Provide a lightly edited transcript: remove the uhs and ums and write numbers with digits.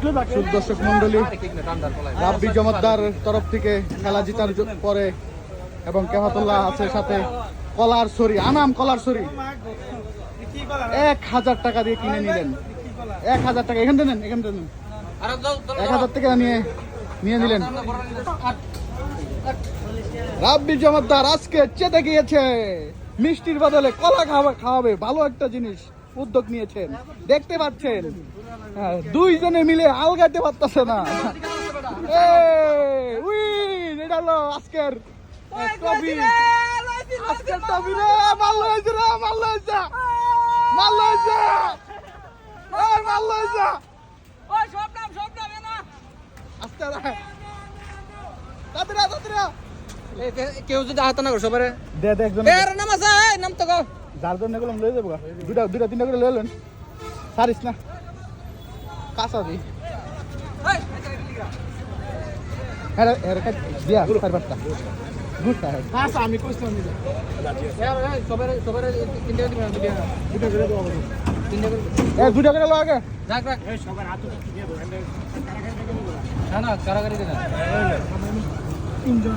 দর্শক মন্ডলী, রাব্বি জমাদ্দার তরফ থেকে খেলা জিতার পরে এবং কেফাতুল্লাহ আছে সাথে কলার ছড়ি, আনাম কলার ছড়ি 1000 টাকা দিয়ে কিনে নিলেন। 1000 টাকা এখান থেকে নেন, এখান থেকে নেন, 1000 টাকা নিয়ে নিলেন। রাব্বি জমাদ্দার আজকে চেতে গিয়েছে, মিষ্টির বদলে কলা খাওয়াবে। ভালো একটা জিনিস উদ্যোগ নিয়েছেন, দেখতে পাচ্ছেন। দুইজনে মিলে আলগাইতে পারতেছে না। এটা হলো আজকের ট্রফি, আজকের ট্রফি রে। মাল্লা হয়েছে রে, মাল্লা হয়েছে, মাল্লা হয়েছে, মাল্লা হয়েছে। আস্তে তাড়াতাড়ি তাড়াতাড়ি কেউ যদি আহত না করে সবাই দে দে একজন নাম আছে, নাম তো গো যার জন্য এগুলো লয়ে যাবো। দুটা তিনটা করে লয়ে লেন, সারিস না কাঁচা দি। হ্যাঁ দিয়া পারবারটা গুড সাহেব কাঁচা আমি কইছিলাম নি সবাই তিনটা করে দিবেন, দুটা করে দেবো, তিনটা করে দুটা করে লো আগে। রাখ রাখ সবার হাত দিয়ে দেবো, না না কারাগারি দেন তিনজন।